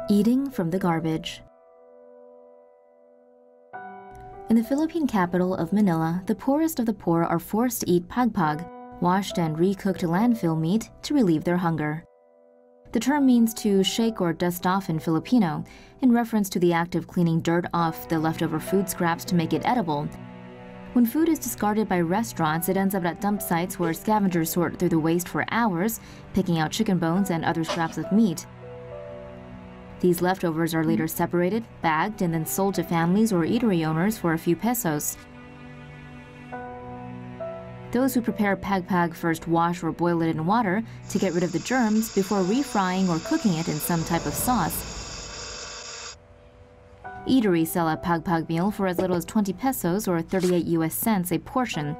Eating from the garbage. In the Philippine capital of Manila, the poorest of the poor are forced to eat pagpag, washed and recooked landfill meat, to relieve their hunger. The term means to shake or dust off in Filipino, in reference to the act of cleaning dirt off the leftover food scraps to make it edible. When food is discarded by restaurants, it ends up at dump sites where scavengers sort through the waste for hours, picking out chicken bones and other scraps of meat. These leftovers are later separated, bagged, and then sold to families or eatery owners for a few pesos. Those who prepare pagpag first wash or boil it in water to get rid of the germs before refrying or cooking it in some type of sauce. Eateries sell a pagpag meal for as little as 20 pesos or 38 US cents a portion.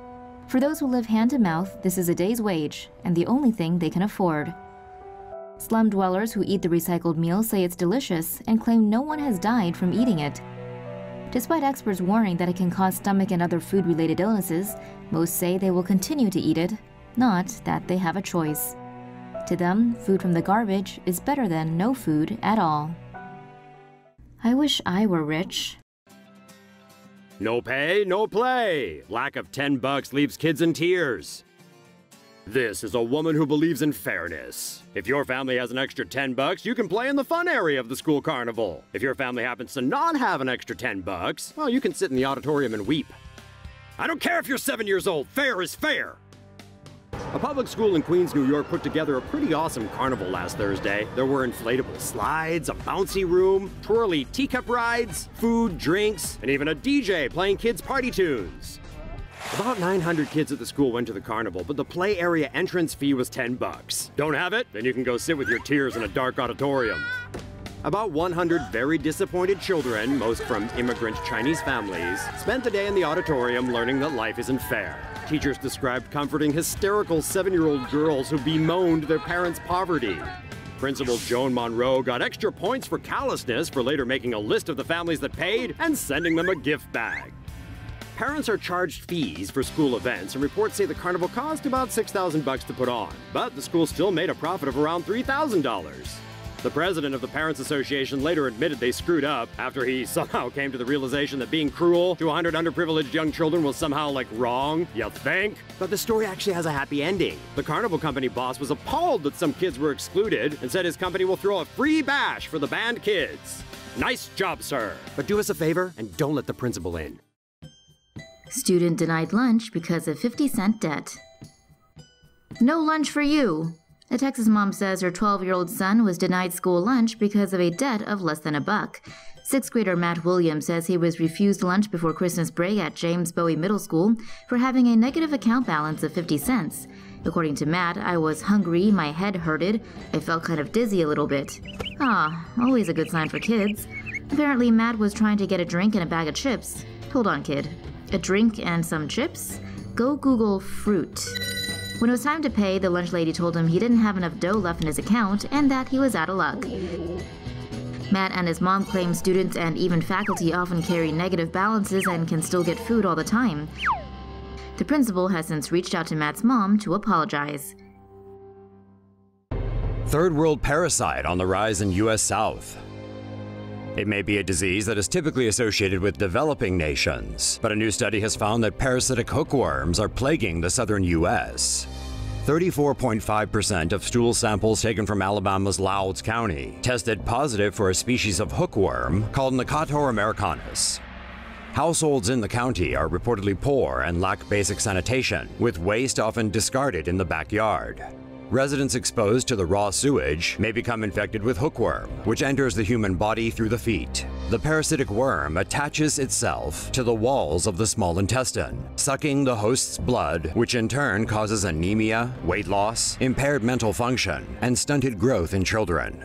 For those who live hand to mouth, this is a day's wage and the only thing they can afford. Slum dwellers who eat the recycled meal say it's delicious and claim no one has died from eating it. Despite experts warning that it can cause stomach and other food-related illnesses, most say they will continue to eat it, not that they have a choice. To them, food from the garbage is better than no food at all. I wish I were rich. No pay, no play. Lack of $10 leaves kids in tears. This is a woman who believes in fairness. If your family has an extra $10, you can play in the fun area of the school carnival. If your family happens to not have an extra $10, well, you can sit in the auditorium and weep. I don't care if you're 7 years old, fair is fair. A public school in Queens, New York put together a pretty awesome carnival last Thursday. There were inflatable slides, a bouncy room, twirly teacup rides, food, drinks, and even a DJ playing kids' party tunes. About 900 kids at the school went to the carnival, but the play area entrance fee was $10. Don't have it? Then you can go sit with your tears in a dark auditorium. About 100 very disappointed children, most from immigrant Chinese families, spent the day in the auditorium learning that life isn't fair. Teachers described comforting hysterical 7-year-old girls who bemoaned their parents' poverty. Principal Joan Monroe got extra points for callousness for later making a list of the families that paid and sending them a gift bag. Parents are charged fees for school events, and reports say the carnival cost about $6,000 to put on, but the school still made a profit of around $3,000. The president of the Parents Association later admitted they screwed up after he somehow came to the realization that being cruel to 100 underprivileged young children was somehow, wrong. You think? But the story actually has a happy ending. The carnival company boss was appalled that some kids were excluded and said his company will throw a free bash for the banned kids. Nice job, sir. But do us a favor and don't let the principal in. Student denied lunch because of 50-cent debt. No lunch for you. A Texas mom says her 12-year-old son was denied school lunch because of a debt of less than $1. Sixth grader Matt Williams says he was refused lunch before Christmas break at James Bowie Middle School for having a negative account balance of 50 cents. According to Matt, I was hungry, my head hurted, I felt kind of dizzy a little bit. Always a good sign for kids. Apparently Matt was trying to get a drink and a bag of chips. Hold on, kid. A drink and some chips? Go Google fruit. When it was time to pay, the lunch lady told him he didn't have enough dough left in his account and that he was out of luck. Matt and his mom claim students and even faculty often carry negative balances and can still get food all the time. The principal has since reached out to Matt's mom to apologize. Third world parasite on the rise in U.S. South. It may be a disease that is typically associated with developing nations, but a new study has found that parasitic hookworms are plaguing the southern U.S. 34.5% of stool samples taken from Alabama's Loudoun County tested positive for a species of hookworm called Necator americanus. Households in the county are reportedly poor and lack basic sanitation, with waste often discarded in the backyard. Residents exposed to the raw sewage may become infected with hookworm, which enters the human body through the feet. The parasitic worm attaches itself to the walls of the small intestine, sucking the host's blood, which in turn causes anemia, weight loss, impaired mental function, and stunted growth in children.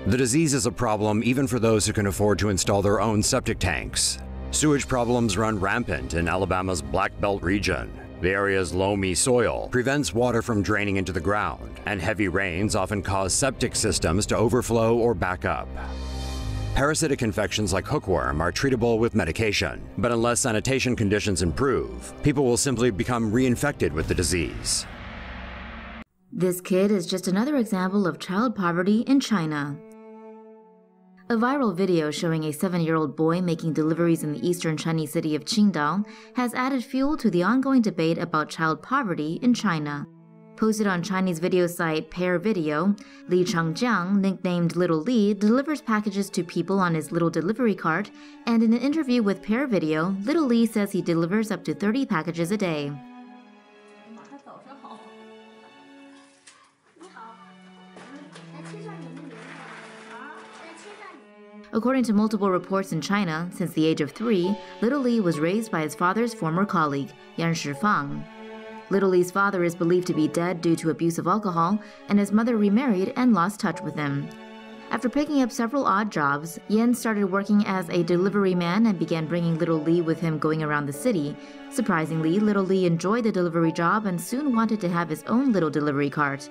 The disease is a problem even for those who can afford to install their own septic tanks. Sewage problems run rampant in Alabama's Black Belt region. The area's loamy soil prevents water from draining into the ground, and heavy rains often cause septic systems to overflow or back up. Parasitic infections like hookworm are treatable with medication, but unless sanitation conditions improve, people will simply become reinfected with the disease. This kid is just another example of child poverty in China. A viral video showing a 7-year-old boy making deliveries in the eastern Chinese city of Qingdao has added fuel to the ongoing debate about child poverty in China. Posted on Chinese video site Pair Video, Li Changjiang, nicknamed Little Li, delivers packages to people on his little delivery cart, and in an interview with Pair Video, Little Li says he delivers up to 30 packages a day. According to multiple reports in China, since the age of 3, Little Li was raised by his father's former colleague, Yan Shifang. Little Li's father is believed to be dead due to abuse of alcohol, and his mother remarried and lost touch with him. After picking up several odd jobs, Yan started working as a delivery man and began bringing Little Li with him going around the city. Surprisingly, Little Li enjoyed the delivery job and soon wanted to have his own little delivery cart.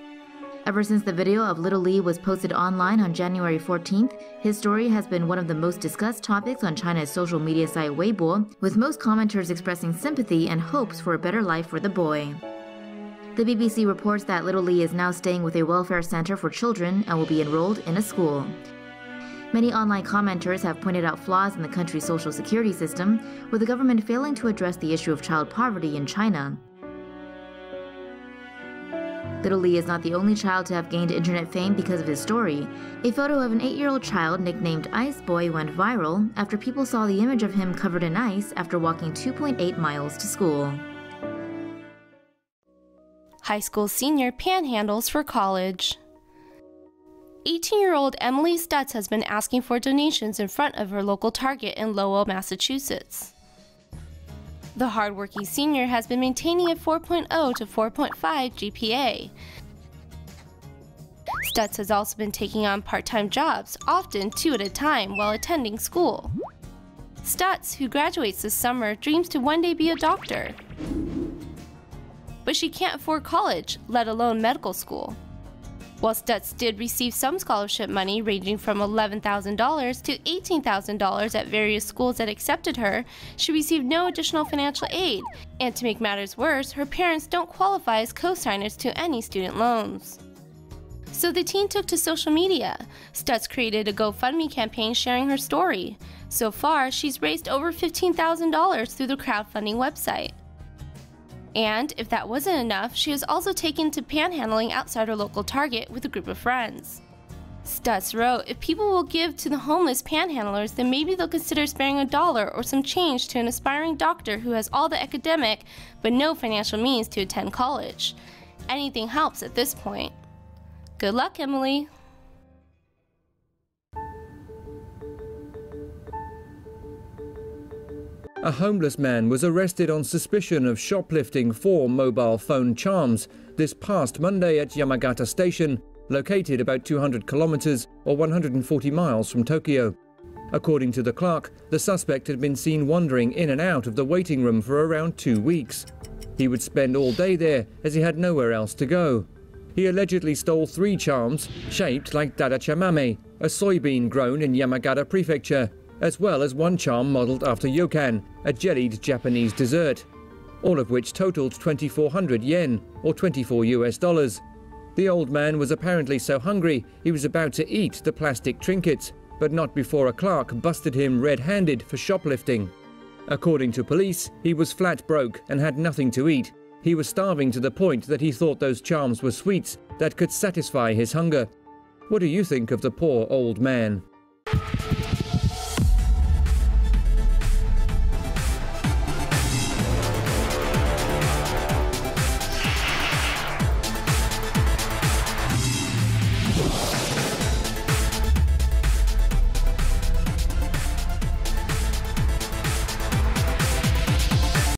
Ever since the video of Little Li was posted online on January 14th, his story has been one of the most discussed topics on China's social media site Weibo, with most commenters expressing sympathy and hopes for a better life for the boy. The BBC reports that Little Li is now staying with a welfare center for children and will be enrolled in a school. Many online commenters have pointed out flaws in the country's social security system, with the government failing to address the issue of child poverty in China. Little Li is not the only child to have gained internet fame because of his story. A photo of an 8-year-old child nicknamed Ice Boy went viral after people saw the image of him covered in ice after walking 2.8 miles to school. High school senior panhandles for college. 18-year-old Emily Stutz has been asking for donations in front of her local Target in Lowell, Massachusetts. The hardworking senior has been maintaining a 4.0 to 4.5 GPA. Stutz has also been taking on part-time jobs, often 2 at a time, while attending school. Stutz, who graduates this summer, dreams to one day be a doctor. But she can't afford college, let alone medical school. While Stutz did receive some scholarship money ranging from $11,000 to $18,000 at various schools that accepted her, she received no additional financial aid, and to make matters worse, her parents don't qualify as co-signers to any student loans. So the teen took to social media. Stutz created a GoFundMe campaign sharing her story. So far, she's raised over $15,000 through the crowdfunding website. And if that wasn't enough, she has also taken to panhandling outside her local Target with a group of friends. Stutz wrote, "If people will give to the homeless panhandlers, then maybe they'll consider sparing $1 or some change to an aspiring doctor who has all the academic but no financial means to attend college. Anything helps at this point. Good luck, Emily." A homeless man was arrested on suspicion of shoplifting 4 mobile phone charms this past Monday at Yamagata Station, located about 200 kilometers or 140 miles from Tokyo. According to the clerk, the suspect had been seen wandering in and out of the waiting room for around 2 weeks. He would spend all day there as he had nowhere else to go. He allegedly stole 3 charms shaped like dadachamame, a soybean grown in Yamagata Prefecture, as well as 1 charm modelled after yokan, a jellied Japanese dessert, all of which totaled 2,400 yen, or $24. The old man was apparently so hungry he was about to eat the plastic trinkets, but not before a clerk busted him red-handed for shoplifting. According to police, he was flat broke and had nothing to eat. He was starving to the point that he thought those charms were sweets that could satisfy his hunger. What do you think of the poor old man?